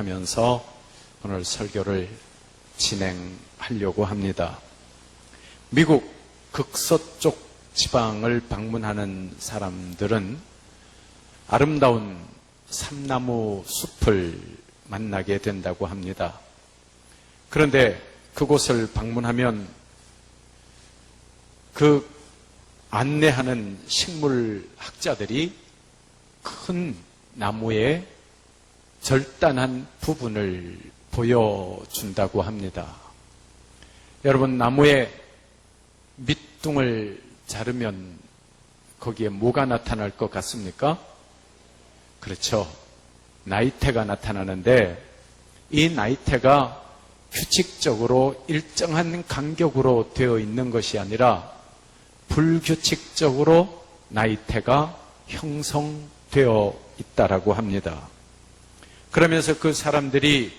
하면서 오늘 설교를 진행하려고 합니다. 미국 극서쪽 지방을 방문하는 사람들은 아름다운 삼나무 숲을 만나게 된다고 합니다. 그런데 그곳을 방문하면 그 안내하는 식물학자들이 큰 나무의 절단한 부분을 보여준다고 합니다. 여러분, 나무의 밑둥을 자르면 거기에 뭐가 나타날 것 같습니까? 그렇죠. 나이테가 나타나는데 이 나이테가 규칙적으로 일정한 간격으로 되어 있는 것이 아니라 불규칙적으로 나이테가 형성되어 있다라고 합니다. 그러면서 그 사람들이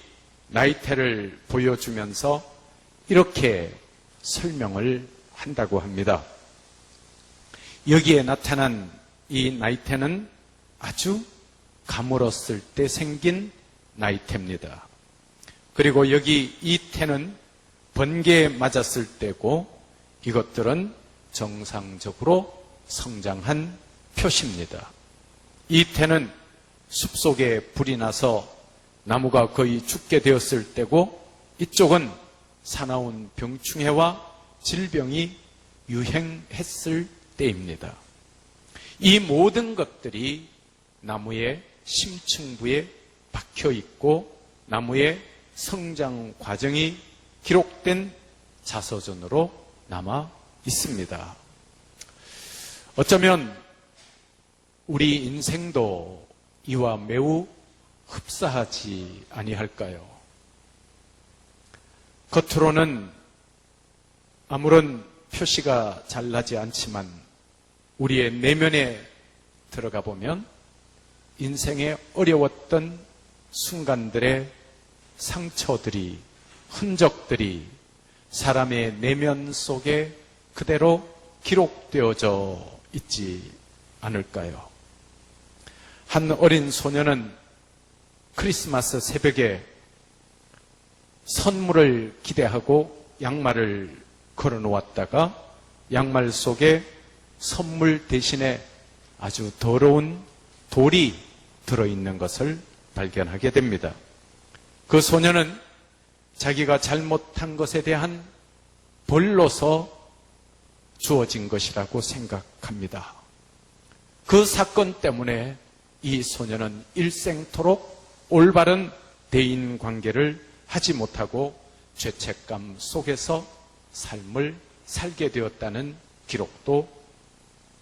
나이테를 보여주면서 이렇게 설명을 한다고 합니다. 여기에 나타난 이 나이테는 아주 가물었을 때 생긴 나이테입니다. 그리고 여기 이 태는 번개에 맞았을 때고 이것들은 정상적으로 성장한 표시입니다. 이 태는 숲속에 불이 나서 나무가 거의 죽게 되었을 때고 이쪽은 사나운 병충해와 질병이 유행했을 때입니다. 이 모든 것들이 나무의 심층부에 박혀 있고 나무의 성장 과정이 기록된 자서전으로 남아 있습니다. 어쩌면 우리 인생도 이와 매우 흡사하지 아니할까요? 겉으로는 아무런 표시가 잘 나지 않지만 우리의 내면에 들어가 보면 인생의 어려웠던 순간들의 상처들이, 흔적들이 사람의 내면 속에 그대로 기록되어져 있지 않을까요? 한 어린 소녀는 크리스마스 새벽에 선물을 기대하고 양말을 걸어 놓았다가 양말 속에 선물 대신에 아주 더러운 돌이 들어있는 것을 발견하게 됩니다. 그 소녀는 자기가 잘못한 것에 대한 벌로서 주어진 것이라고 생각합니다. 그 사건 때문에 이 소녀는 일생토록 올바른 대인 관계를 하지 못하고 죄책감 속에서 삶을 살게 되었다는 기록도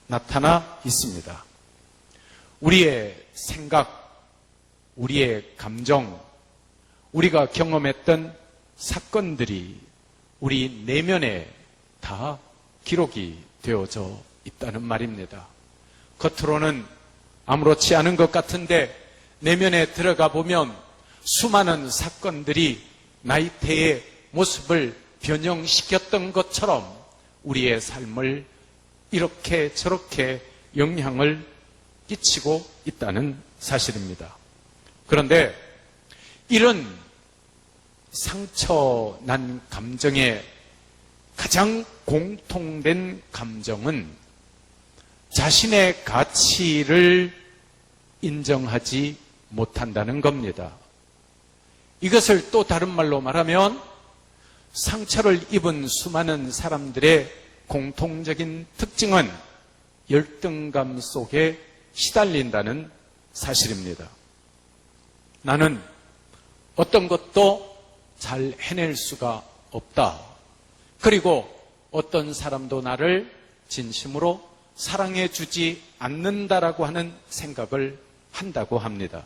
나타나 있습니다. 우리의 생각, 우리의 감정, 우리가 경험했던 사건들이 우리 내면에 다 기록이 되어져 있다는 말입니다. 겉으로는 아무렇지 않은 것 같은데 내면에 들어가 보면 수많은 사건들이 나이테의 모습을 변형시켰던 것처럼 우리의 삶을 이렇게 저렇게 영향을 끼치고 있다는 사실입니다. 그런데 이런 상처난 감정의 가장 공통된 감정은 자신의 가치를 인정하지 못한다는 겁니다. 이것을 또 다른 말로 말하면 상처를 입은 수많은 사람들의 공통적인 특징은 열등감 속에 시달린다는 사실입니다. 나는 어떤 것도 잘 해낼 수가 없다. 그리고 어떤 사람도 나를 진심으로 사랑해 주지 않는다라고 하는 생각을 한다고 합니다.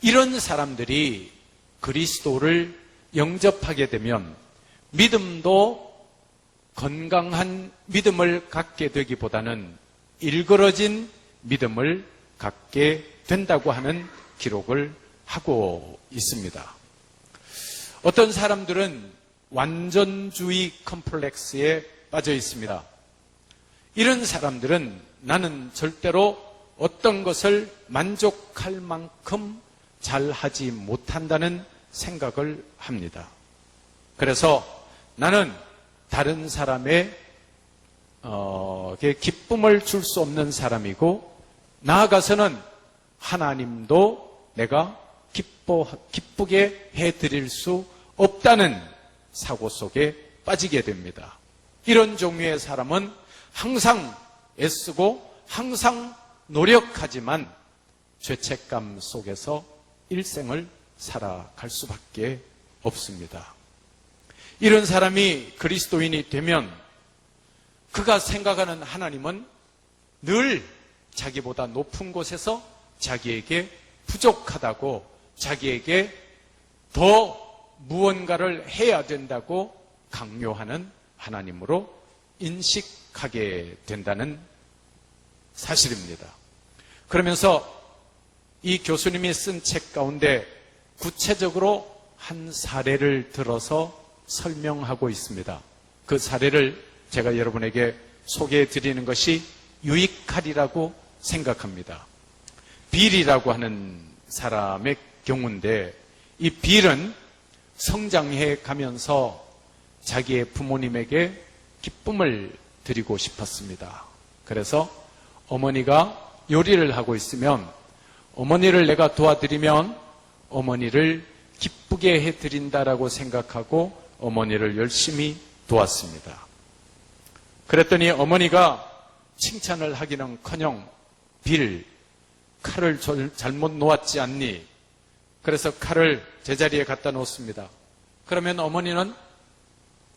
이런 사람들이 그리스도를 영접하게 되면 믿음도 건강한 믿음을 갖게 되기보다는 일그러진 믿음을 갖게 된다고 하는 기록을 하고 있습니다. 어떤 사람들은 완전주의 컴플렉스에 빠져 있습니다. 이런 사람들은 나는 절대로 어떤 것을 만족할 만큼 잘하지 못한다는 생각을 합니다. 그래서 나는 다른 사람의 기쁨을 줄 수 없는 사람이고, 나아가서는 하나님도 내가 기쁘게 해드릴 수 없다는 사고 속에 빠지게 됩니다. 이런 종류의 사람은 항상 애쓰고 항상 노력하지만 죄책감 속에서 일생을 살아갈 수밖에 없습니다. 이런 사람이 그리스도인이 되면 그가 생각하는 하나님은 늘 자기보다 높은 곳에서 자기에게 부족하다고, 자기에게 더 무언가를 해야 된다고 강요하는 하나님으로 인식하게 된다는 사실입니다. 그러면서 이 교수님이 쓴 책 가운데 구체적으로 한 사례를 들어서 설명하고 있습니다. 그 사례를 제가 여러분에게 소개해 드리는 것이 유익하리라고 생각합니다. 빌이라고 하는 사람의 경우인데, 이 빌은 성장해 가면서 자기의 부모님에게 기쁨을 드리고 싶었습니다. 그래서 어머니가 요리를 하고 있으면 어머니를 내가 도와드리면 어머니를 기쁘게 해드린다라고 생각하고 어머니를 열심히 도왔습니다. 그랬더니 어머니가 칭찬을 하기는커녕 빌, 칼을 잘못 놓았지 않니? 그래서 칼을 제자리에 갖다 놓습니다. 그러면 어머니는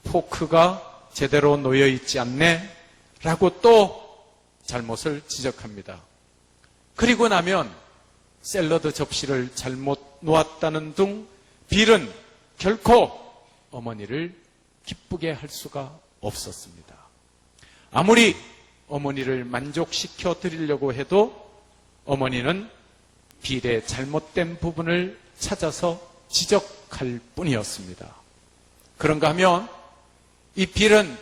포크가 제대로 놓여 있지 않네? 라고 또 잘못을 지적합니다. 그리고 나면 샐러드 접시를 잘못 놓았다는 둥 빌은 결코 어머니를 기쁘게 할 수가 없었습니다. 아무리 어머니를 만족시켜 드리려고 해도 어머니는 빌의 잘못된 부분을 찾아서 지적할 뿐이었습니다. 그런가 하면 이 빌은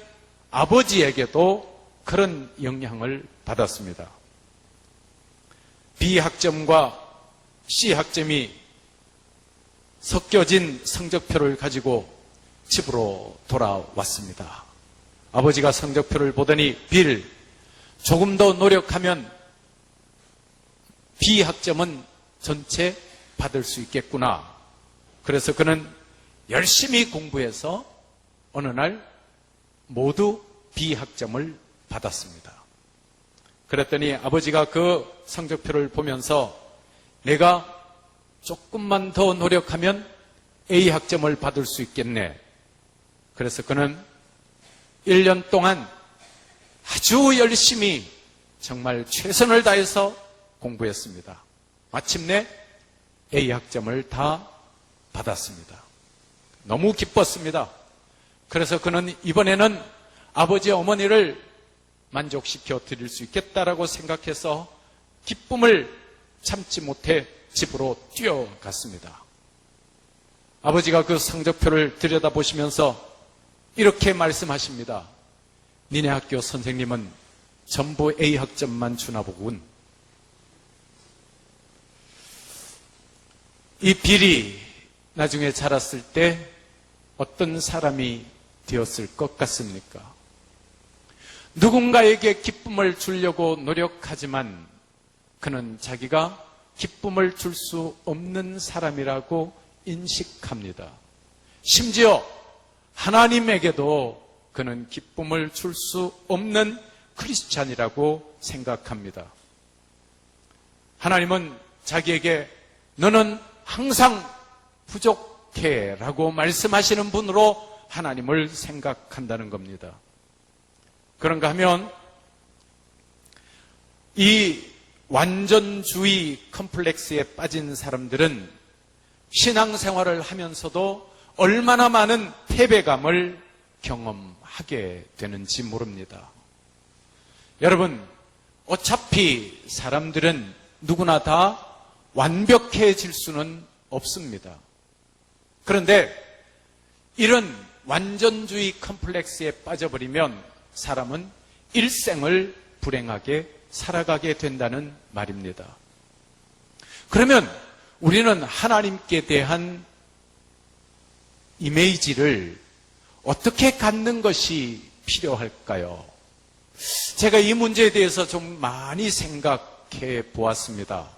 아버지에게도 그런 영향을 받았습니다. B 학점과 C 학점이 섞여진 성적표를 가지고 집으로 돌아왔습니다. 아버지가 성적표를 보더니 빌, 조금 더 노력하면 B 학점은 전체 받을 수 있겠구나. 그래서 그는 열심히 공부해서 어느 날 모두 B 학점을 받았습니다. 그랬더니 아버지가 그 성적표를 보면서 내가 조금만 더 노력하면 A 학점을 받을 수 있겠네. 그래서 그는 1년 동안 아주 열심히 정말 최선을 다해서 공부했습니다. 마침내 A 학점을 다 받았습니다. 너무 기뻤습니다. 그래서 그는 이번에는 아버지 어머니를 만족시켜 드릴 수 있겠다라고 생각해서 기쁨을 참지 못해 집으로 뛰어갔습니다. 아버지가 그 성적표를 들여다보시면서 이렇게 말씀하십니다. 니네 학교 선생님은 전부 A 학점만 주나 보군. 이 빌이 나중에 자랐을 때 어떤 사람이 되었을 것 같습니까? 누군가에게 기쁨을 주려고 노력하지만 그는 자기가 기쁨을 줄 수 없는 사람이라고 인식합니다. 심지어 하나님에게도 그는 기쁨을 줄 수 없는 크리스찬이라고 생각합니다. 하나님은 자기에게 너는 항상 부족해 라고 말씀하시는 분으로 하나님을 생각한다는 겁니다. 그런가 하면 이 완전주의 컴플렉스에 빠진 사람들은 신앙생활을 하면서도 얼마나 많은 패배감을 경험하게 되는지 모릅니다. 여러분, 어차피 사람들은 누구나 다 완벽해질 수는 없습니다. 그런데 이런 완전주의 컴플렉스에 빠져버리면 사람은 일생을 불행하게 살아가게 된다는 말입니다. 그러면 우리는 하나님께 대한 이미지를 어떻게 갖는 것이 필요할까요? 제가 이 문제에 대해서 좀 많이 생각해 보았습니다.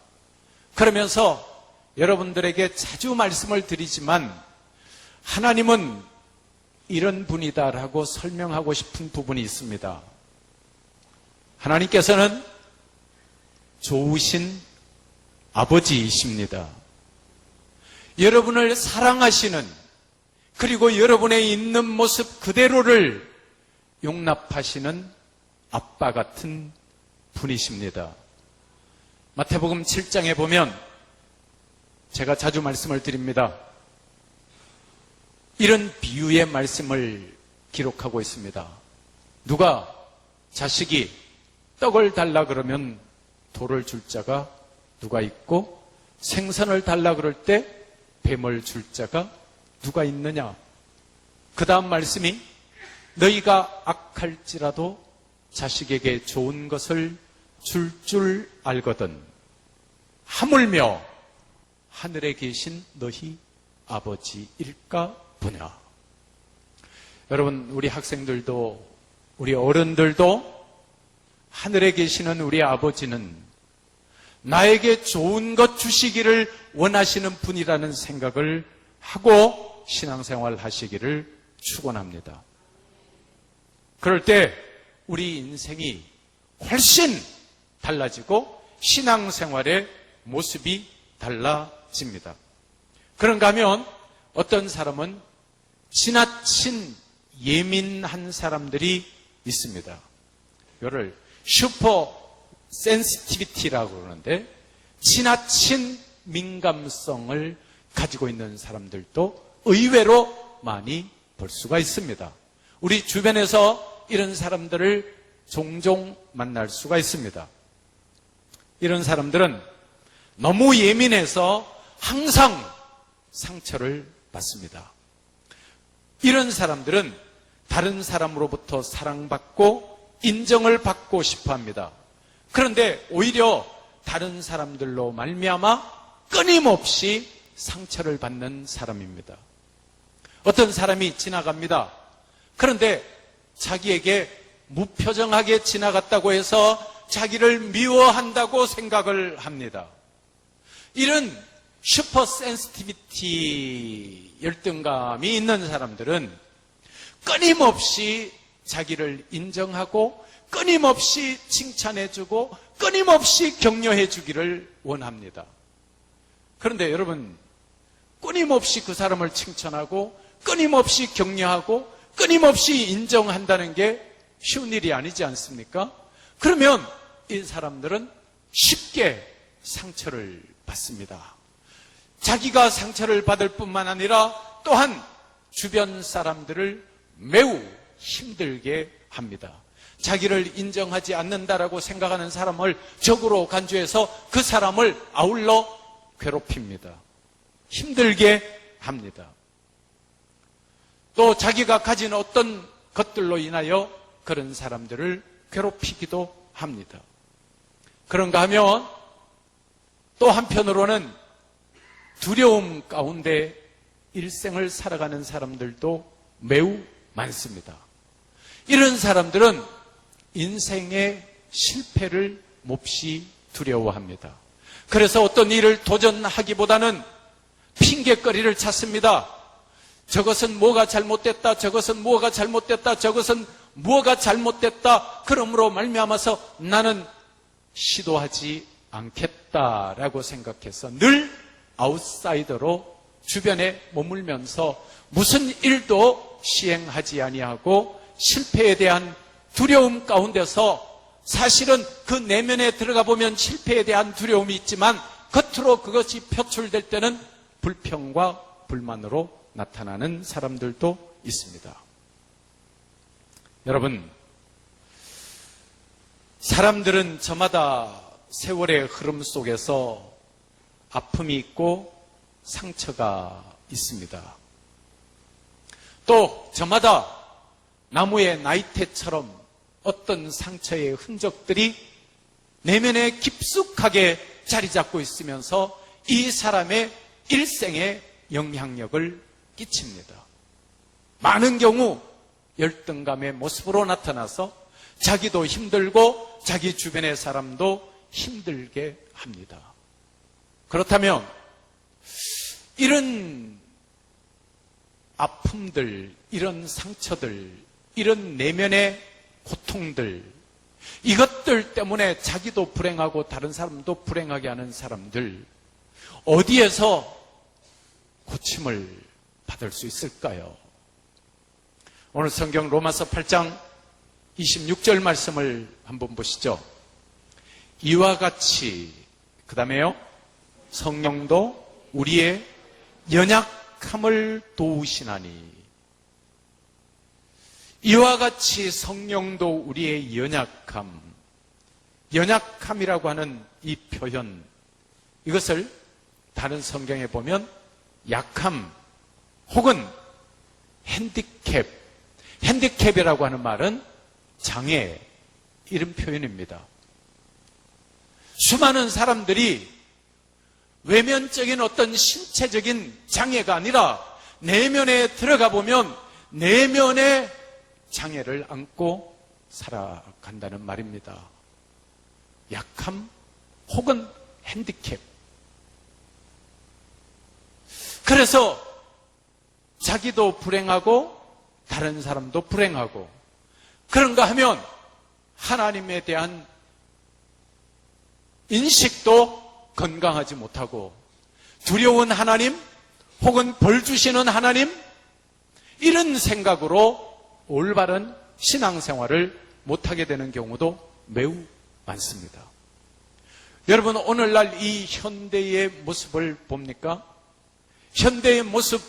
그러면서 여러분들에게 자주 말씀을 드리지만 하나님은 이런 분이다라고 설명하고 싶은 부분이 있습니다. 하나님께서는 좋으신 아버지이십니다. 여러분을 사랑하시는, 그리고 여러분의 있는 모습 그대로를 용납하시는 아빠 같은 분이십니다. 마태복음 7장에 보면 제가 자주 말씀을 드립니다. 이런 비유의 말씀을 기록하고 있습니다. 누가 자식이 떡을 달라 그러면 돌을 줄 자가 누가 있고, 생선을 달라 그럴 때 뱀을 줄 자가 누가 있느냐? 그 다음 말씀이 너희가 악할지라도 자식에게 좋은 것을 줄 알거든 하물며 하늘에 계신 너희 아버지일까 보냐. 여러분, 우리 학생들도 우리 어른들도 하늘에 계시는 우리 아버지는 나에게 좋은 것 주시기를 원하시는 분이라는 생각을 하고 신앙생활 하시기를 축원합니다. 그럴 때 우리 인생이 훨씬 달라지고 신앙생활의 모습이 달라집니다. 그런가 하면 어떤 사람은 지나친 예민한 사람들이 있습니다. 이거를 슈퍼 센시티비티라고 그러는데, 지나친 민감성을 가지고 있는 사람들도 의외로 많이 볼 수가 있습니다. 우리 주변에서 이런 사람들을 종종 만날 수가 있습니다. 이런 사람들은 너무 예민해서 항상 상처를 받습니다. 이런 사람들은 다른 사람으로부터 사랑받고 인정을 받고 싶어 합니다. 그런데 오히려 다른 사람들로 말미암아 끊임없이 상처를 받는 사람입니다. 어떤 사람이 지나갑니다. 그런데 자기에게 무표정하게 지나갔다고 해서 자기를 미워한다고 생각을 합니다. 이런 슈퍼 센시티비티 열등감이 있는 사람들은 끊임없이 자기를 인정하고 끊임없이 칭찬해주고 끊임없이 격려해주기를 원합니다. 그런데 여러분, 끊임없이 그 사람을 칭찬하고 끊임없이 격려하고 끊임없이 인정한다는 게 쉬운 일이 아니지 않습니까? 그러면 이 사람들은 쉽게 상처를 받습니다. 자기가 상처를 받을 뿐만 아니라 또한 주변 사람들을 매우 힘들게 합니다. 자기를 인정하지 않는다라고 생각하는 사람을 적으로 간주해서 그 사람을 아울러 괴롭힙니다. 힘들게 합니다. 또 자기가 가진 어떤 것들로 인하여 그런 사람들을 괴롭히기도 합니다. 그런가 하면 또 한편으로는 두려움 가운데 일생을 살아가는 사람들도 매우 많습니다. 이런 사람들은 인생의 실패를 몹시 두려워합니다. 그래서 어떤 일을 도전하기보다는 핑계거리를 찾습니다. 저것은 뭐가 잘못됐다, 저것은 뭐가 잘못됐다, 저것은 뭐가 잘못됐다. 그러므로 말미암아서 나는 시도하지 않겠다라고 생각해서 늘 아웃사이더로 주변에 머물면서 무슨 일도 시행하지 아니하고 실패에 대한 두려움 가운데서 사실은 그 내면에 들어가 보면 실패에 대한 두려움이 있지만 겉으로 그것이 표출될 때는 불평과 불만으로 나타나는 사람들도 있습니다. 여러분, 사람들은 저마다 세월의 흐름 속에서 아픔이 있고 상처가 있습니다. 또 저마다 나무의 나이테처럼 어떤 상처의 흔적들이 내면에 깊숙하게 자리 잡고 있으면서 이 사람의 일생에 영향력을 끼칩니다. 많은 경우 열등감의 모습으로 나타나서 자기도 힘들고 자기 주변의 사람도 힘들게 합니다. 그렇다면 이런 아픔들, 이런 상처들, 이런 내면의 고통들, 이것들 때문에 자기도 불행하고 다른 사람도 불행하게 하는 사람들, 어디에서 고침을 받을 수 있을까요? 오늘 성경 로마서 8장 26절 말씀을 한번 보시죠. 이와 같이, 그 다음에요, 성령도 우리의 연약함을 도우시나니. 이와 같이 성령도 우리의 연약함이라고 하는 이 표현, 이것을 다른 성경에 보면 약함 혹은 핸디캡이라고 하는 말은 장애, 이런 표현입니다. 수많은 사람들이 외면적인 어떤 신체적인 장애가 아니라 내면에 들어가 보면 내면의 장애를 안고 살아간다는 말입니다. 약함 혹은 핸디캡. 그래서 자기도 불행하고 다른 사람도 불행하고, 그런가 하면 하나님에 대한 인식도 건강하지 못하고, 두려운 하나님 혹은 벌 주시는 하나님, 이런 생각으로 올바른 신앙생활을 못하게 되는 경우도 매우 많습니다. 여러분, 오늘날 이 현대의 모습을 봅니까? 현대의 모습,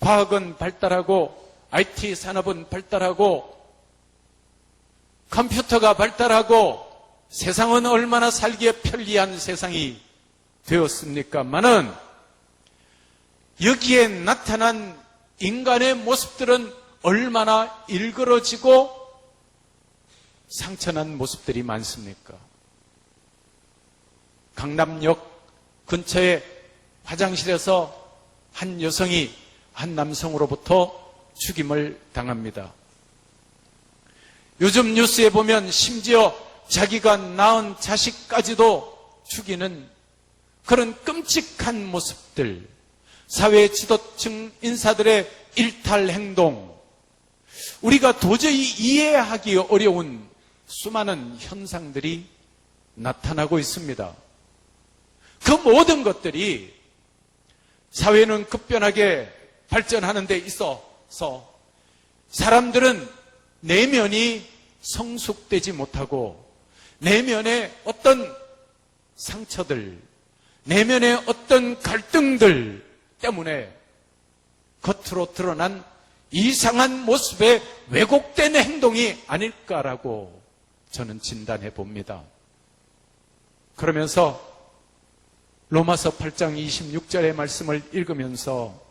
과학은 발달하고 IT 산업은 발달하고 컴퓨터가 발달하고 세상은 얼마나 살기에 편리한 세상이 되었습니까마는, 여기에 나타난 인간의 모습들은 얼마나 일그러지고 상처난 모습들이 많습니까? 강남역 근처의 화장실에서 한 여성이 한 남성으로부터 죽임을 당합니다. 요즘 뉴스에 보면 심지어 자기가 낳은 자식까지도 죽이는 그런 끔찍한 모습들, 사회 지도층 인사들의 일탈 행동, 우리가 도저히 이해하기 어려운 수많은 현상들이 나타나고 있습니다. 그 모든 것들이 사회는 급변하게 발전하는 데 있어서 사람들은 내면이 성숙되지 못하고 내면의 어떤 상처들, 내면의 어떤 갈등들 때문에 겉으로 드러난 이상한 모습의 왜곡된 행동이 아닐까라고 저는 진단해 봅니다. 그러면서 로마서 8장 26절의 말씀을 읽으면서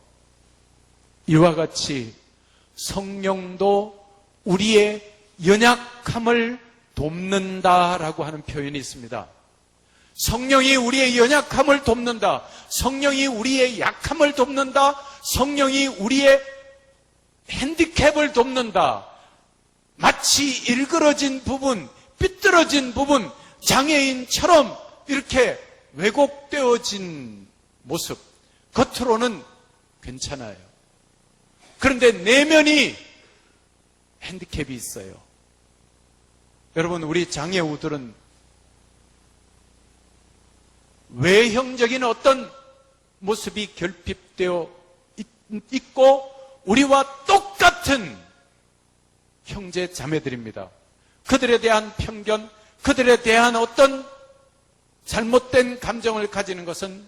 이와 같이 성령도 우리의 연약함을 돕는다라고 하는 표현이 있습니다. 성령이 우리의 연약함을 돕는다. 성령이 우리의 약함을 돕는다. 성령이 우리의 핸디캡을 돕는다. 마치 일그러진 부분, 삐뚤어진 부분, 장애인처럼 이렇게 왜곡되어진 모습, 겉으로는 괜찮아요. 그런데 내면이 핸디캡이 있어요. 여러분, 우리 장애우들은 외형적인 어떤 모습이 결핍되어 있고 우리와 똑같은 형제 자매들입니다. 그들에 대한 편견, 그들에 대한 어떤 잘못된 감정을 가지는 것은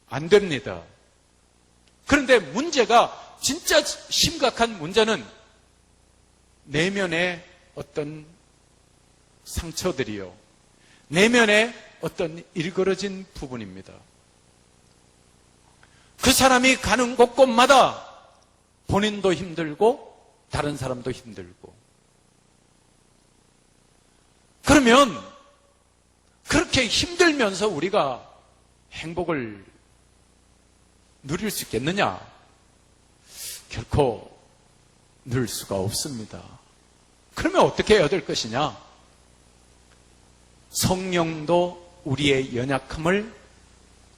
안 됩니다. 그런데 문제가, 진짜 심각한 문제는 내면의 어떤 상처들이요, 내면의 어떤 일그러진 부분입니다. 그 사람이 가는 곳곳마다 본인도 힘들고 다른 사람도 힘들고, 그러면 그렇게 힘들면서 우리가 행복을 누릴 수 있겠느냐? 결코 누릴 수가 없습니다. 그러면 어떻게 해야 될 것이냐? 성령도 우리의 연약함을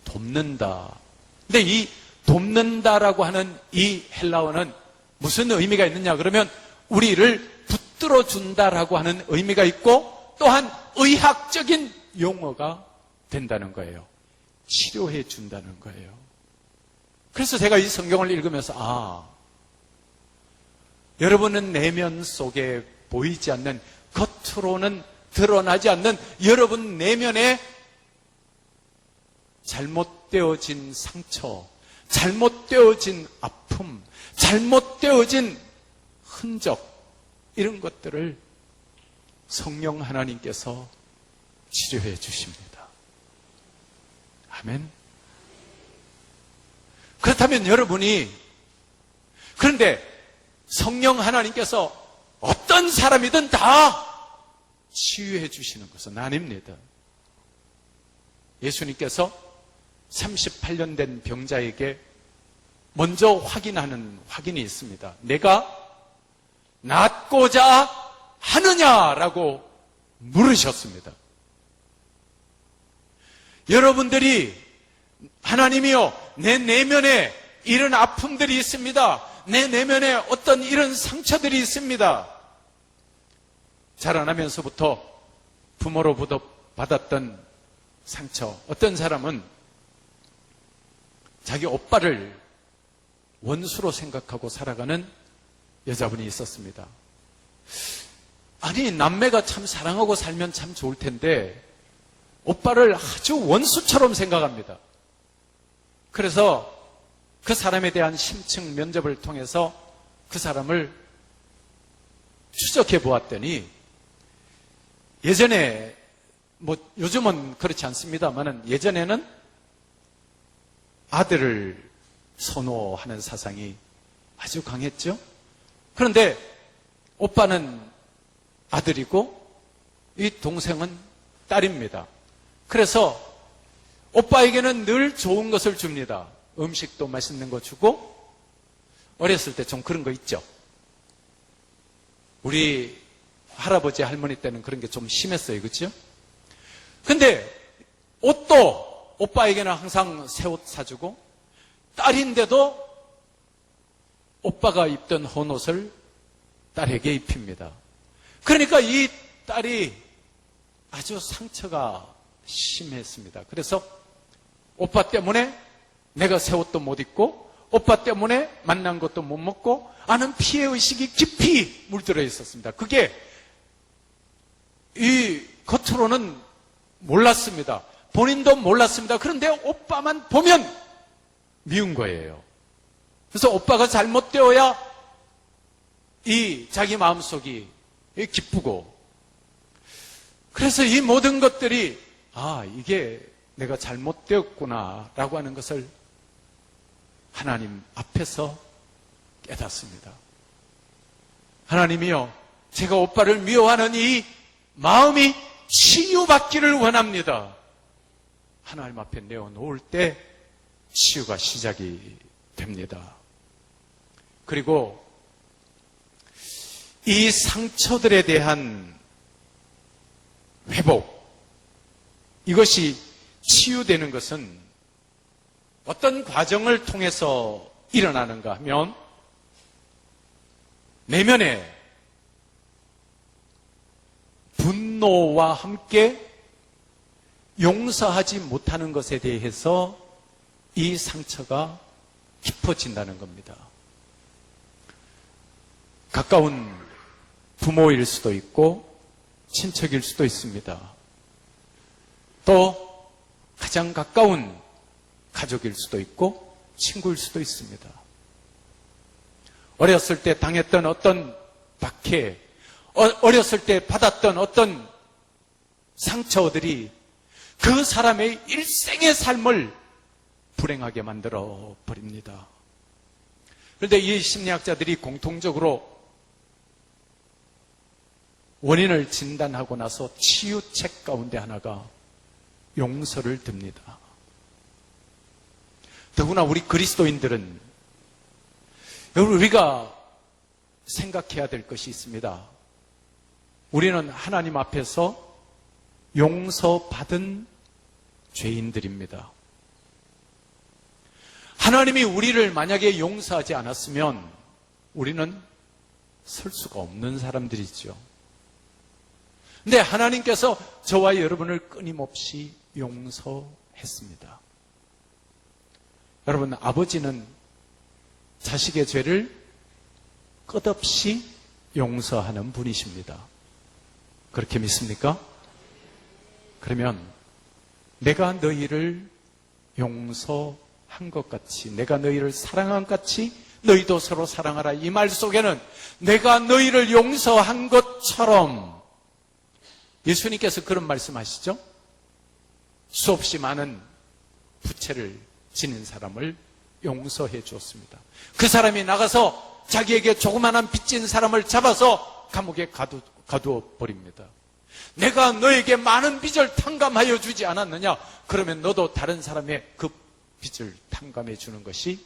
돕는다. 근데 이 돕는다라고 하는 이 헬라어는 무슨 의미가 있느냐? 그러면 우리를 붙들어 준다라고 하는 의미가 있고 또한 의학적인 용어가 된다는 거예요. 치료해 준다는 거예요. 그래서 제가 이 성경을 읽으면서 여러분은 내면 속에 보이지 않는, 겉으로는 드러나지 않는 여러분 내면에 잘못되어진 상처, 잘못되어진 아픔, 잘못되어진 흔적, 이런 것들을 성령 하나님께서 치료해 주십니다. 아멘. 그렇다면 여러분이, 그런데 성령 하나님께서 어떤 사람이든 다 치유해 주시는 것은 아닙니다. 예수님께서 38년 된 병자에게 먼저 확인이 있습니다. 내가 낫고자 하느냐라고 물으셨습니다. 여러분들이 하나님이여, 내 내면에 이런 아픔들이 있습니다. 내 내면에 어떤 이런 상처들이 있습니다. 자라나면서부터 부모로부터 받았던 상처. 어떤 사람은 자기 오빠를 원수로 생각하고 살아가는 여자분이 있었습니다. 아니, 남매가 참 사랑하고 살면 참 좋을 텐데 오빠를 아주 원수처럼 생각합니다. 그래서 그 사람에 대한 심층 면접을 통해서 그 사람을 추적해 보았더니 예전에, 요즘은 그렇지 않습니다만은 예전에는 아들을 선호하는 사상이 아주 강했죠. 그런데 오빠는 아들이고 이 동생은 딸입니다. 그래서 오빠에게는 늘 좋은 것을 줍니다. 음식도 맛있는 거 주고. 어렸을 때 좀 그런 거 있죠. 우리 할아버지 할머니 때는 그런 게 좀 심했어요. 그렇죠? 근데 옷도 오빠에게는 항상 새 옷 사주고, 딸인데도 오빠가 입던 헌옷을 딸에게 입힙니다. 그러니까 이 딸이 아주 상처가 심했습니다. 그래서 오빠 때문에 내가 새 옷도 못 입고, 오빠 때문에 만난 것도 못 먹고 하는 피해의식이 깊이 물들어 있었습니다. 그게 이 겉으로는 몰랐습니다. 본인도 몰랐습니다. 그런데 오빠만 보면 미운 거예요. 그래서 오빠가 잘못되어야 이 자기 마음속이 기쁘고, 그래서 이 모든 것들이 이게 내가 잘못되었구나 라고 하는 것을 하나님 앞에서 깨닫습니다. 하나님이요, 제가 오빠를 미워하는 이 마음이 치유받기를 원합니다. 하나님 앞에 내어놓을 때 치유가 시작이 됩니다. 그리고 이 상처들에 대한 회복, 이것이 치유되는 것은 어떤 과정을 통해서 일어나는가 하면, 내면에 분노와 함께 용서하지 못하는 것에 대해서 이 상처가 깊어진다는 겁니다. 가까운 부모일 수도 있고 친척일 수도 있습니다. 또 가장 가까운 가족일 수도 있고 친구일 수도 있습니다. 어렸을 때 당했던 어떤 박해, 어렸을 때 받았던 어떤 상처들이 그 사람의 일생의 삶을 불행하게 만들어 버립니다. 그런데 이 심리학자들이 공통적으로 원인을 진단하고 나서 치유책 가운데 하나가 용서를 듭니다. 더구나 우리 그리스도인들은 여러분 우리가 생각해야 될 것이 있습니다. 우리는 하나님 앞에서 용서받은 죄인들입니다. 하나님이 우리를 만약에 용서하지 않았으면 우리는 설 수가 없는 사람들이죠. 근데 하나님께서 저와 여러분을 끊임없이 용서했습니다. 여러분, 아버지는 자식의 죄를 끝없이 용서하는 분이십니다. 그렇게 믿습니까? 그러면 내가 너희를 용서한 것 같이, 내가 너희를 사랑한 것 같이 너희도 서로 사랑하라. 이 말 속에는 내가 너희를 용서한 것처럼, 예수님께서 그런 말씀하시죠? 수없이 많은 부채를 지닌 사람을 용서해 주었습니다. 그 사람이 나가서 자기에게 조그만한 빚진 사람을 잡아서 감옥에 가두어 버립니다. 내가 너에게 많은 빚을 탕감하여 주지 않았느냐? 그러면 너도 다른 사람의 그 빚을 탕감해 주는 것이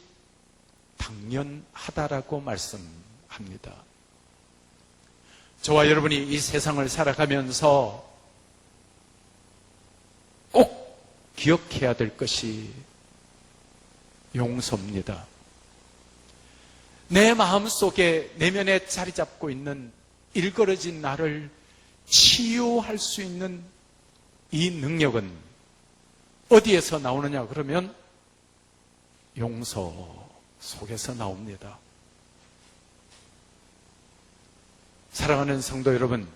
당연하다라고 말씀합니다. 저와 여러분이 이 세상을 살아가면서 꼭 기억해야 될 것이 용서입니다. 내 마음속에 내면에 자리 잡고 있는 일그러진 나를 치유할 수 있는 이 능력은 어디에서 나오느냐 그러면 용서 속에서 나옵니다. 사랑하는 성도 여러분,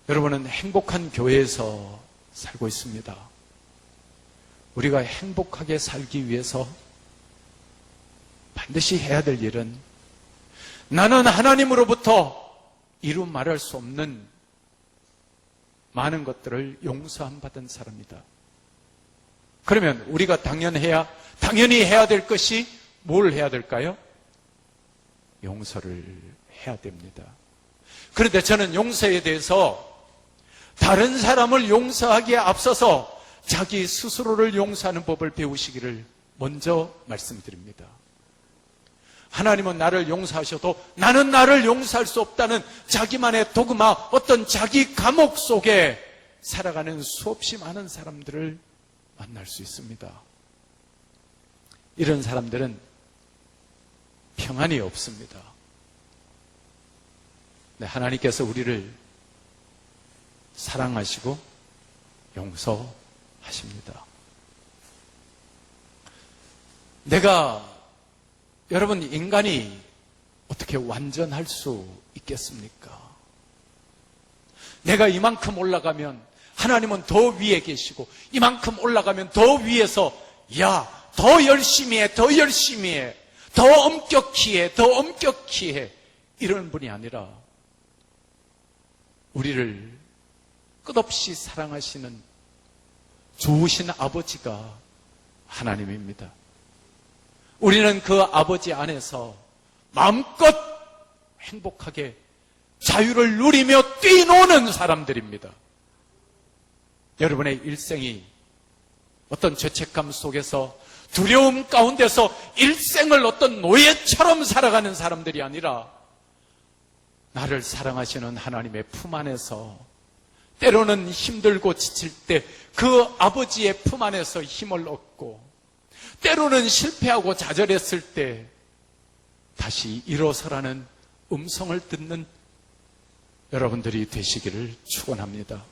여러분은 행복한 교회에서 살고 있습니다. 우리가 행복하게 살기 위해서 반드시 해야 될 일은 나는 하나님으로부터 이루 말할 수 없는 많은 것들을 용서함 받은 사람이다. 그러면 우리가 당연히 해야 될 것이 뭘 해야 될까요? 용서를 해야 됩니다. 그런데 저는 용서에 대해서 다른 사람을 용서하기에 앞서서 자기 스스로를 용서하는 법을 배우시기를 먼저 말씀드립니다. 하나님은 나를 용서하셔도 나는 나를 용서할 수 없다는 자기만의 도그마, 어떤 자기 감옥 속에 살아가는 수없이 많은 사람들을 만날 수 있습니다. 이런 사람들은 평안이 없습니다. 네, 하나님께서 우리를 사랑하시고 용서하십니다. 여러분, 인간이 어떻게 완전할 수 있겠습니까? 내가 이만큼 올라가면 하나님은 더 위에 계시고, 이만큼 올라가면 더 위에서 더 열심히 해, 더 열심히 해, 더 엄격히 해, 더 엄격히 해, 이런 분이 아니라 우리를 끝없이 사랑하시는 좋으신 아버지가 하나님입니다. 우리는 그 아버지 안에서 마음껏 행복하게 자유를 누리며 뛰노는 사람들입니다. 여러분의 일생이 어떤 죄책감 속에서 두려움 가운데서 일생을 어떤 노예처럼 살아가는 사람들이 아니라 나를 사랑하시는 하나님의 품 안에서 때로는 힘들고 지칠 때 그 아버지의 품 안에서 힘을 얻고, 때로는 실패하고 좌절했을 때 다시 일어서라는 음성을 듣는 여러분들이 되시기를 축원합니다.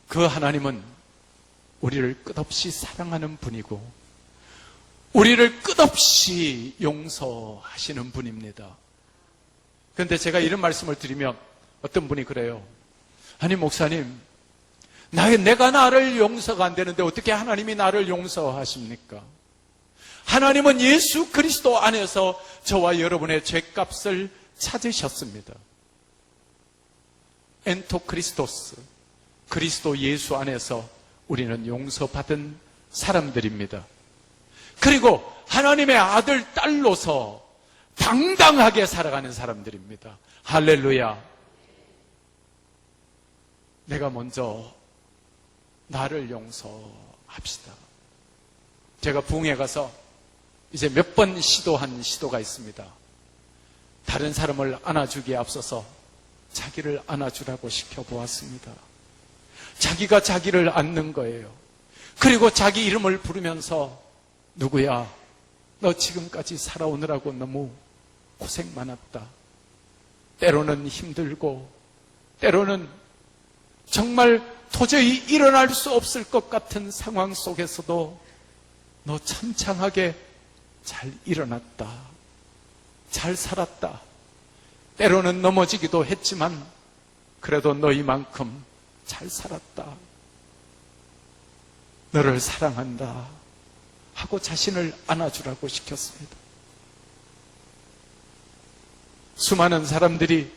그 하나님은 우리를 끝없이 사랑하는 분이고 우리를 끝없이 용서하시는 분입니다. 그런데 제가 이런 말씀을 드리면 어떤 분이 그래요. 아니 목사님, 내가 나를 용서가 안 되는데 어떻게 하나님이 나를 용서하십니까? 하나님은 예수 그리스도 안에서 저와 여러분의 죄값을 찾으셨습니다. 엔토 크리스토스, 그리스도 예수 안에서 우리는 용서받은 사람들입니다. 그리고 하나님의 아들, 딸로서 당당하게 살아가는 사람들입니다. 할렐루야. 내가 먼저 나를 용서합시다. 제가 부흥회 가서 이제 몇 번 시도한 시도가 있습니다. 다른 사람을 안아주기에 앞서서 자기를 안아주라고 시켜보았습니다. 자기가 자기를 안는 거예요. 그리고 자기 이름을 부르면서 누구야? 너 지금까지 살아오느라고 너무 고생 많았다. 때로는 힘들고 때로는 정말 도저히 일어날 수 없을 것 같은 상황 속에서도 너 참창하게 잘 일어났다. 잘 살았다. 때로는 넘어지기도 했지만 그래도 너희만큼 잘 살았다. 너를 사랑한다 하고 자신을 안아주라고 시켰습니다. 수많은 사람들이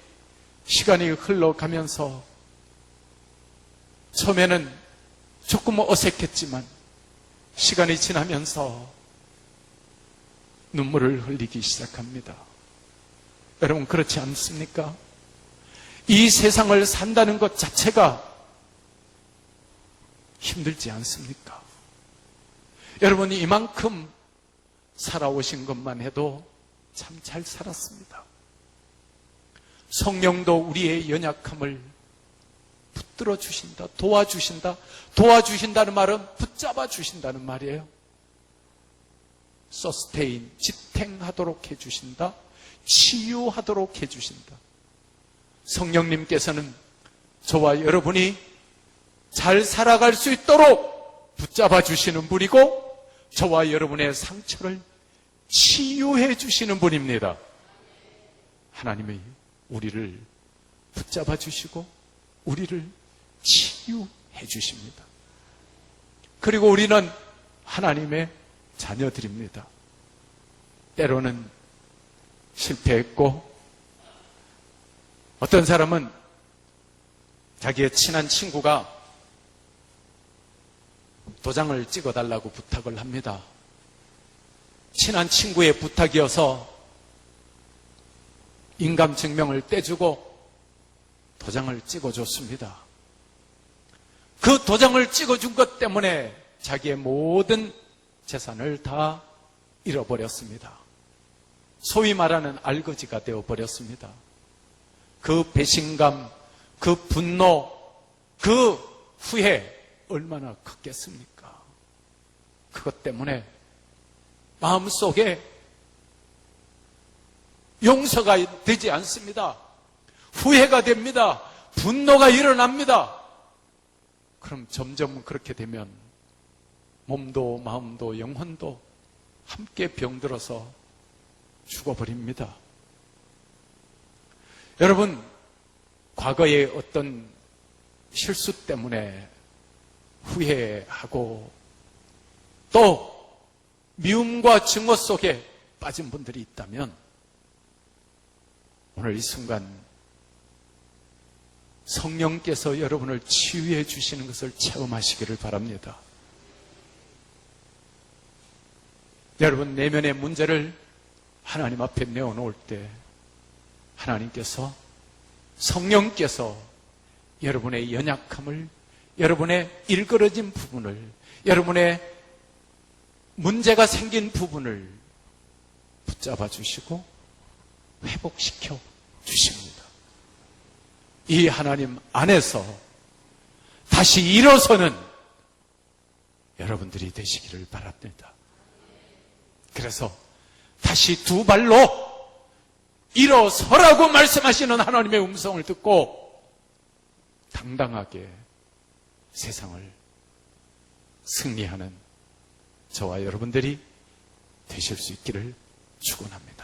시간이 흘러가면서 처음에는 조금 어색했지만 시간이 지나면서 눈물을 흘리기 시작합니다. 여러분 그렇지 않습니까? 이 세상을 산다는 것 자체가 힘들지 않습니까? 여러분이 이만큼 살아오신 것만 해도 참 잘 살았습니다. 성령도 우리의 연약함을 붙들어 주신다, 도와주신다. 도와주신다는 말은 붙잡아 주신다는 말이에요. 서스테인, 지탱하도록 해주신다. 치유하도록 해주신다. 성령님께서는 저와 여러분이 잘 살아갈 수 있도록 붙잡아 주시는 분이고 저와 여러분의 상처를 치유해 주시는 분입니다. 하나님이 우리를 붙잡아 주시고 우리를 치유해 주십니다. 그리고 우리는 하나님의 자녀들입니다. 때로는 실패했고 어떤 사람은 자기의 친한 친구가 도장을 찍어달라고 부탁을 합니다. 친한 친구의 부탁이어서 인감증명을 떼주고 도장을 찍어줬습니다. 그 도장을 찍어준 것 때문에 자기의 모든 재산을 다 잃어버렸습니다. 소위 말하는 알거지가 되어버렸습니다. 그 배신감, 그 분노, 그 후회 얼마나 컸겠습니까? 그것 때문에 마음속에 용서가 되지 않습니다. 후회가 됩니다. 분노가 일어납니다. 그럼 점점 그렇게 되면 몸도 마음도 영혼도 함께 병들어서 죽어버립니다. 여러분, 과거의 어떤 실수 때문에 후회하고 또 미움과 증오 속에 빠진 분들이 있다면 오늘 이 순간 성령께서 여러분을 치유해 주시는 것을 체험하시기를 바랍니다. 여러분 내면의 문제를 하나님 앞에 내어놓을 때 하나님께서 성령께서 여러분의 연약함을 여러분의 일그러진 부분을 여러분의 문제가 생긴 부분을 붙잡아 주시고 회복시켜 주십니다. 이 하나님 안에서 다시 일어서는 여러분들이 되시기를 바랍니다. 그래서 다시 두 발로 일어서라고 말씀하시는 하나님의 음성을 듣고 당당하게 세상을 승리하는 저와 여러분들이 되실 수 있기를 축원합니다.